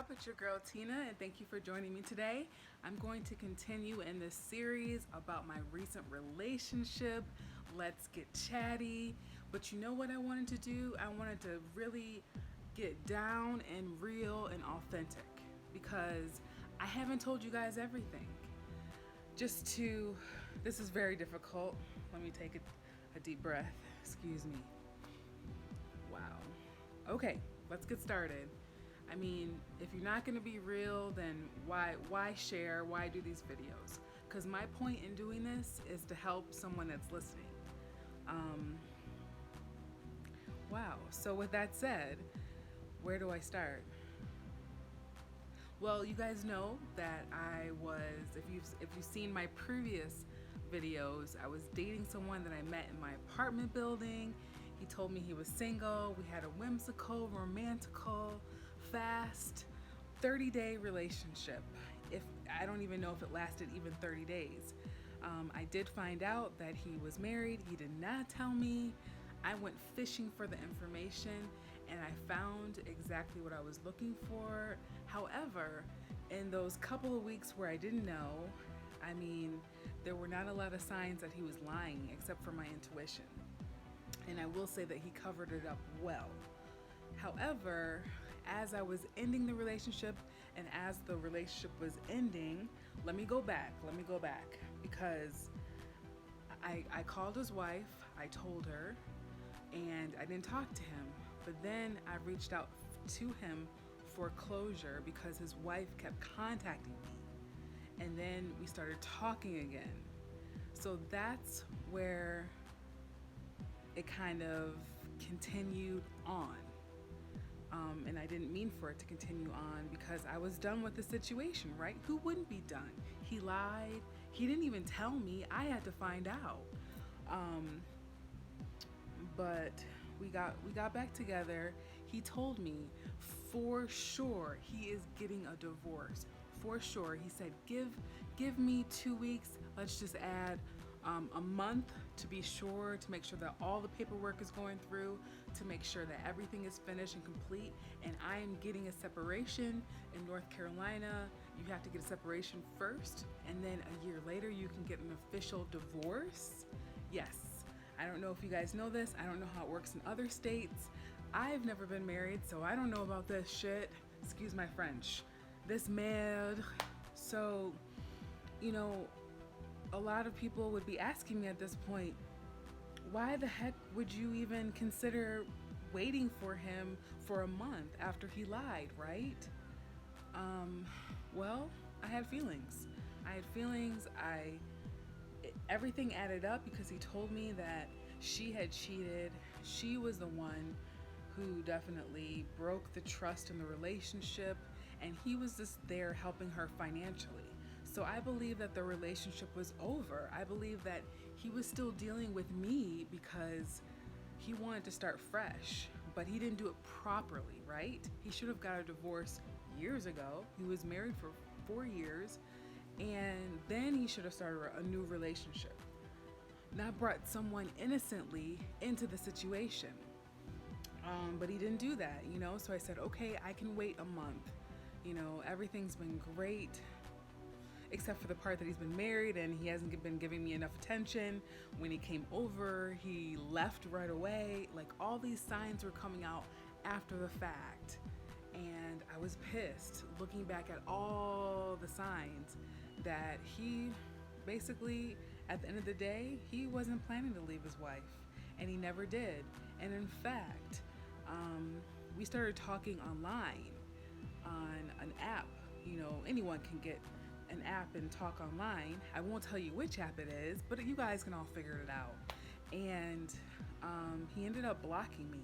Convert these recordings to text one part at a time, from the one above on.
up? It's your girl Tina, and thank you for joining me today. I'm going to continue in this series about my recent relationship. Let's get chatty. But you know what I wanted to do? I wanted to really get down and real and authentic because I haven't told you guys everything. This is very difficult. Let me take a deep breath. Excuse me. Wow. Okay, let's get started. I mean, if you're not going to be real, then why share? Why do these videos? Because my point in doing this is to help someone that's listening. Wow. So with that said, where do I start? Well, you guys know that if you've seen my previous videos, I was dating someone that I met in my apartment building. He told me he was single. We had a whimsical, romantical, fast 30-day relationship. I don't even know if it lasted even 30 days. I did find out that he was married. He did not tell me. I went fishing for the information and I found exactly what I was looking for. However, in those couple of weeks where I didn't know, there were not a lot of signs that he was lying except for my intuition. And I will say that he covered it up well. However, as I was ending the relationship and as the relationship was ending, let me go back because I called his wife, I told her, and I didn't talk to him. But then I reached out to him for closure because his wife kept contacting me. And then we started talking again. So that's where it kind of continued on. And I didn't mean for it to continue on because I was done with the situation, right? Who wouldn't be done? He lied. He didn't even tell me. I had to find out. But we got back together. He told me for sure he is getting a divorce. For sure. He said, give me 2 weeks. Let's just add a month to be sure, to make sure that all the paperwork is going through, to make sure that everything is finished and complete. And I am getting a separation in North Carolina. You have to get a separation first, and then a year later you can get an official divorce. Yes. I don't know if you guys know this. I don't know how it works in other states. I've never been married, so I don't know about this shit. Excuse my French. This merde. So, a lot of people would be asking me at this point, why the heck would you even consider waiting for him for a month after he lied, right? Well, I had feelings. Everything added up because he told me that she had cheated. She was the one who definitely broke the trust in the relationship, and he was just there helping her financially. So I believe that the relationship was over. I believe that he was still dealing with me because he wanted to start fresh, but he didn't do it properly, right? He should have got a divorce years ago. He was married for 4 years, and then he should have started a new relationship, not brought someone innocently into the situation. But he didn't do that, So I said, okay, I can wait a month. Everything's been great, except for the part that he's been married and he hasn't been giving me enough attention. When he came over, he left right away. Like, all these signs were coming out after the fact. And I was pissed looking back at all the signs that he basically, at the end of the day, he wasn't planning to leave his wife, and he never did. And in fact, we started talking online on an app. Anyone can get an app and talk online. I won't tell you which app it is, but you guys can all figure it out. And he ended up blocking me.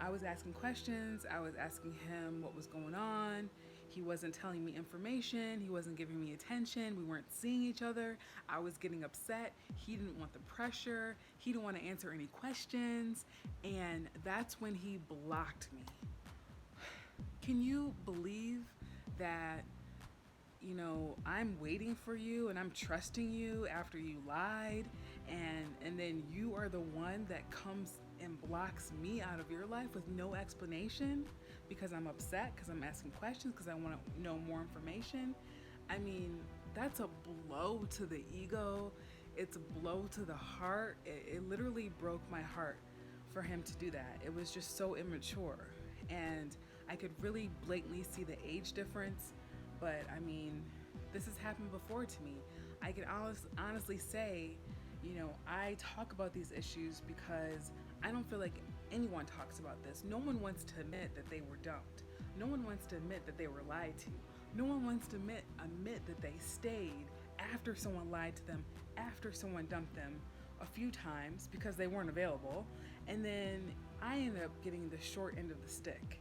I was asking questions. I was asking him what was going on. He wasn't telling me information. He wasn't giving me attention. We weren't seeing each other. I was getting upset. He didn't want the pressure. He didn't want to answer any questions. And that's when he blocked me. Can you believe that, I'm waiting for you and I'm trusting you after you lied, and then you are the one that comes and blocks me out of your life with no explanation? because I'm upset, because I'm asking questions, because I want to know more information. I mean, that's a blow to the ego. It's a blow to the heart. It literally broke my heart for him to do that. It was just so immature. And I could really blatantly see the age difference. But I mean, this has happened before to me. I can honestly say, I talk about these issues because I don't feel like anyone talks about this. No one wants to admit that they were dumped. No one wants to admit that they were lied to. No one wants to admit that they stayed after someone lied to them, after someone dumped them a few times because they weren't available. And then I ended up getting the short end of the stick.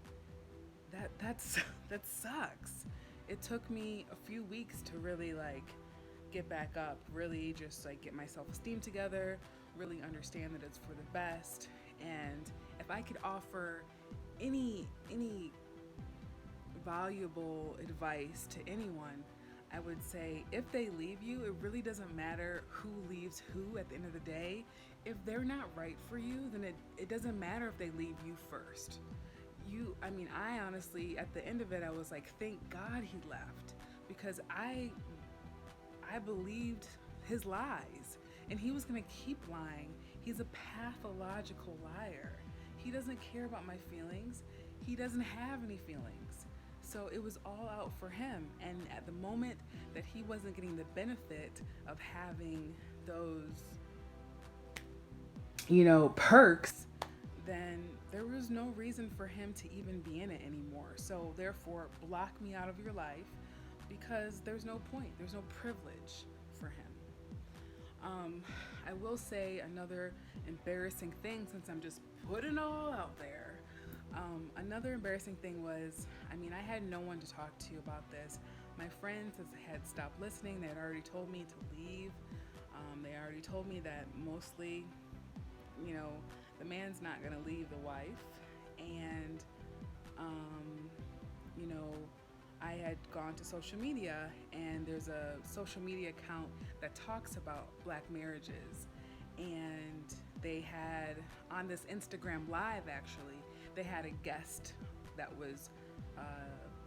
That sucks. It took me a few weeks to really get back up, really just get my self-esteem together, really understand that it's for the best. And if I could offer any valuable advice to anyone, I would say if they leave you, it really doesn't matter who leaves who at the end of the day. If they're not right for you, then it doesn't matter if they leave you first. I honestly, at the end of it, I was like, thank God he left, because I believed his lies, and he was gonna keep lying. He's a pathological liar. He doesn't care about my feelings. He doesn't have any feelings. So it was all out for him. And at the moment that he wasn't getting the benefit of having those, perks, then there was no reason for him to even be in it anymore. So therefore, block me out of your life, because there's no point. There's no privilege for him. I will say another embarrassing thing, since I'm just putting it all out there. Another embarrassing thing was, I had no one to talk to about this. My friends had stopped listening. They had already told me to leave. They already told me that mostly, the man's not gonna leave the wife. And, I had gone to social media, and there's a social media account that talks about black marriages. And they had, on this Instagram Live actually, they had a guest that was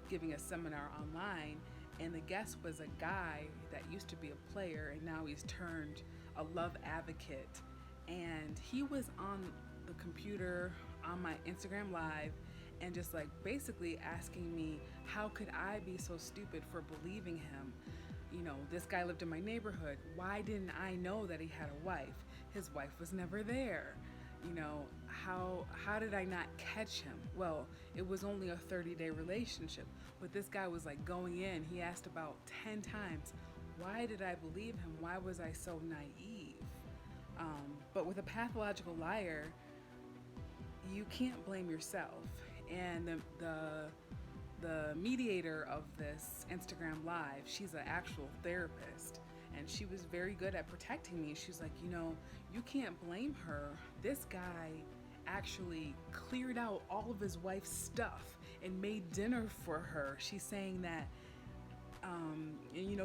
giving a seminar online, and the guest was a guy that used to be a player, and now he's turned a love advocate. And he was on the computer on my Instagram Live, and just basically asking me, how could I be so stupid for believing him? This guy lived in my neighborhood. Why didn't I know that he had a wife? His wife was never there. How did I not catch him? Well, it was only a 30-day relationship, but this guy was going in. He asked about 10 times, why did I believe him? Why was I so naive? But with a pathological liar, you can't blame yourself. And the mediator of this Instagram Live, she's an actual therapist, and she was very good at protecting me. She's like, you can't blame her. This guy actually cleared out all of his wife's stuff and made dinner for her. She's saying that,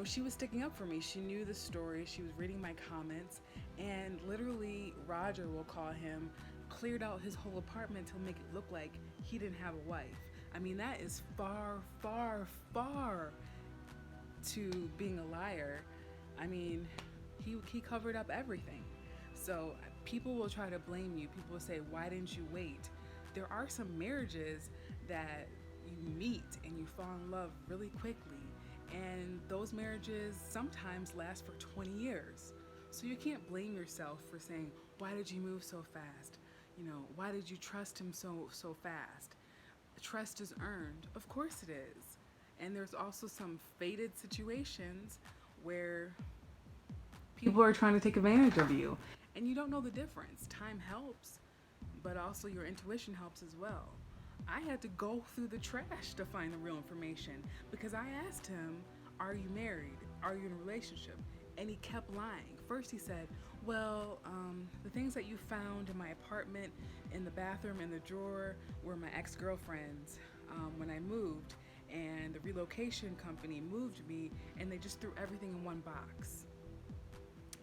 she was sticking up for me. She knew the story. She was reading my comments, and literally Roger, will call him, cleared out his whole apartment to make it look like he didn't have a wife. That is far, far, far to being a liar. He covered up everything. So people will try to blame you. People will say, why didn't you wait? There are some marriages that you meet and you fall in love really quickly, and those marriages sometimes last for 20 years. So you can't blame yourself for saying, why did you move so fast? Why did you trust him so fast? Trust is earned. Of course it is. And there's also some fated situations where people are trying to take advantage of you, and you don't know the difference. Time helps, but also your intuition helps as well. I had to go through the trash to find the real information, because I asked him, are you married? Are you in a relationship? And he kept lying. First he said, well, the things that you found in my apartment, in the bathroom, in the drawer, were my ex-girlfriends when I moved, and the relocation company moved me, and they just threw everything in one box.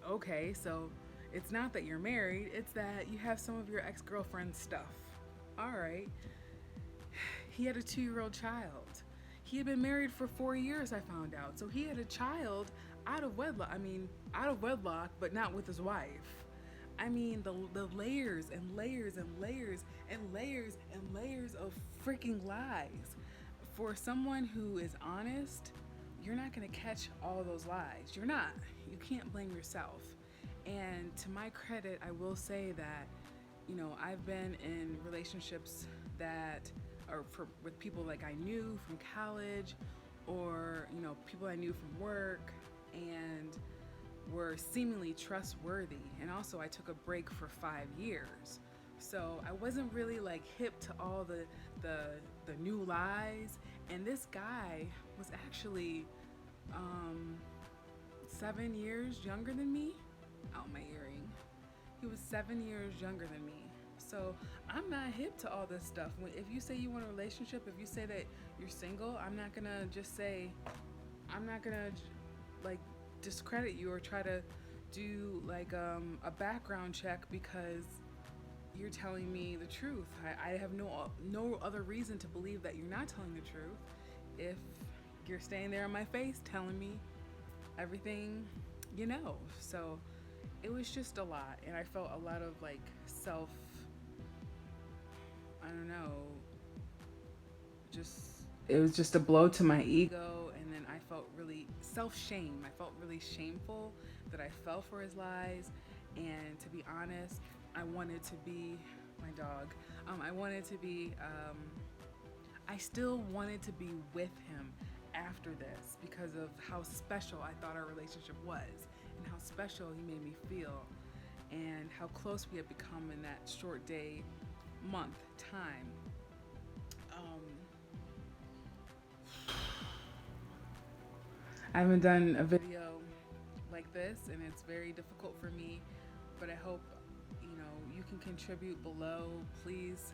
Okay, so it's not that you're married, it's that you have some of your ex-girlfriend's stuff. All right. He had a 2-year-old child. He had been married for 4 years, I found out. So he had a child out of wedlock. I mean, out of wedlock, but not with his wife. I mean, the layers and layers and layers and layers and layers of freaking lies. For someone who is honest, you're not going to catch all those lies. You're not. You can't blame yourself. And to my credit, I will say that, I've been in relationships that are with people like I knew from college, or, people I knew from work, and were seemingly trustworthy. And also, I took a break for 5 years. So I wasn't really like hip to all the new lies. And this guy was actually 7 years younger than me. Oh, my earring. He was 7 years younger than me. So I'm not hip to all this stuff. If you say you want a relationship, if you say that you're single, I'm not gonna just say, I'm not gonna like discredit you or try to do like a background check because you're telling me the truth. I have no other reason to believe that you're not telling the truth if you're staying there in my face telling me everything you know. So it was just a lot, and I felt a lot of like I don't know, it was just a blow to my ego. And then I felt really self-shame. I felt really shameful that I fell for his lies. And to be honest, I wanted to be my dog. I still wanted to be with him after this because of how special I thought our relationship was and how special he made me feel and how close we had become in that short month time. I haven't done a video like this, and it's very difficult for me, but I hope you can contribute below. Please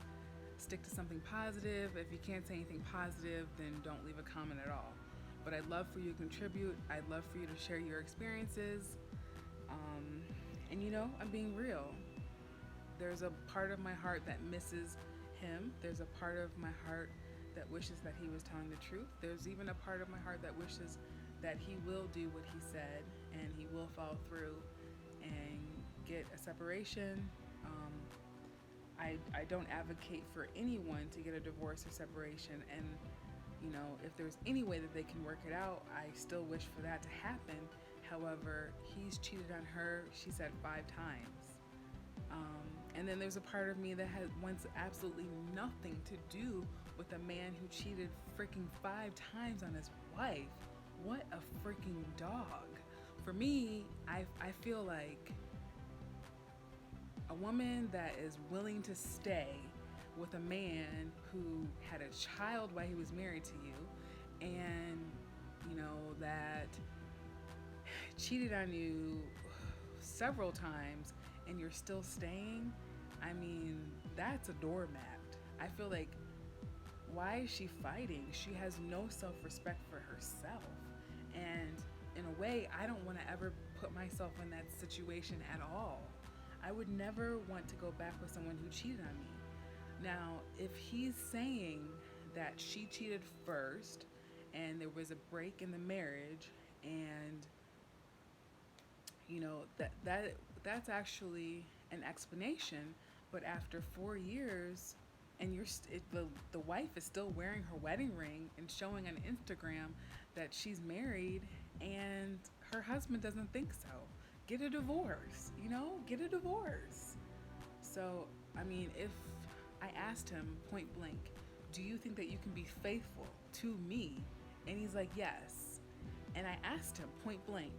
stick to something positive. If you can't say anything positive, then don't leave a comment at all. But I'd love for you to contribute. I'd love for you to share your experiences. And I'm being real. There's a part of my heart that misses him. There's a part of my heart that wishes that he was telling the truth. There's even a part of my heart that wishes that he will do what he said and he will follow through and get a separation. I don't advocate for anyone to get a divorce or separation, and if there's any way that they can work it out, I still wish for that to happen. However, he's cheated on her, she said, 5 times. And then there's a part of me that wants absolutely nothing to do with a man who cheated freaking 5 times on his wife. What a freaking dog. For me, I feel like a woman that is willing to stay with a man who had a child while he was married to you, and that cheated on you several times and you're still staying, I mean, that's a doormat. I feel like, why is she fighting? She has no self-respect for herself. And in a way, I don't want to ever put myself in that situation at all. I would never want to go back with someone who cheated on me. Now, if he's saying that she cheated first and there was a break in the marriage, and that's actually an explanation, but after 4 years and the wife is still wearing her wedding ring and showing on Instagram that she's married, and her husband doesn't think so, get a divorce. Get a divorce. So I mean, if I asked him point blank, do you think that you can be faithful to me? And he's like, yes. And I asked him point blank,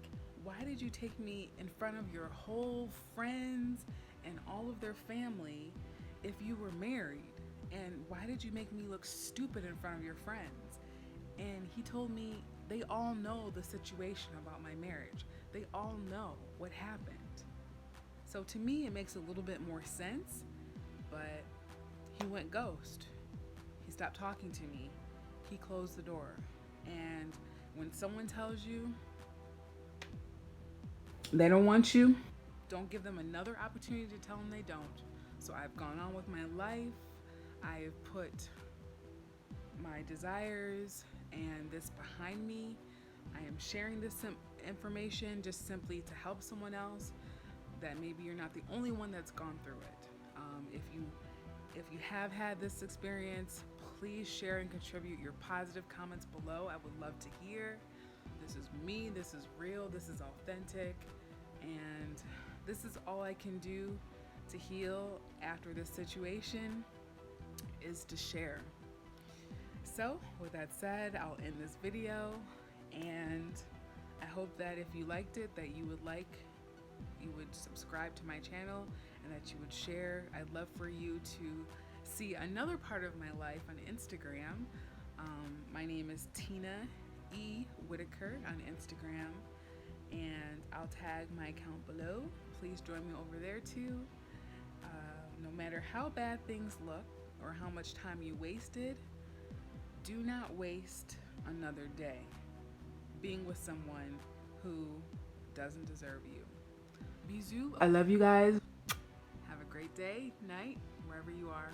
why did you take me in front of your whole friends and all of their family if you were married? And why did you make me look stupid in front of your friends? And he told me they all know the situation about my marriage. They all know what happened. So to me, it makes a little bit more sense, but he went ghost. He stopped talking to me. He closed the door. And when someone tells you they don't want you, don't give them another opportunity to tell them they don't. So I've gone on with my life. I've put my desires and this behind me. I am sharing this information just simply to help someone else, that maybe you're not the only one that's gone through it. If you have had this experience, please share and contribute your positive comments below. I would love to hear. This is me, this is real, this is authentic, and this is all I can do to heal after this situation is to share. So with that said, I'll end this video, and I hope that if you liked it, that you would subscribe to my channel and that you would share. I'd love for you to see another part of my life on Instagram. My name is Tina E. Whitaker on Instagram, and I'll tag my account below. Please join me over there too. No matter how bad things look or how much time you wasted, do not waste another day being with someone who doesn't deserve you. Bisous. I love you guys. Have a great day, night, wherever you are.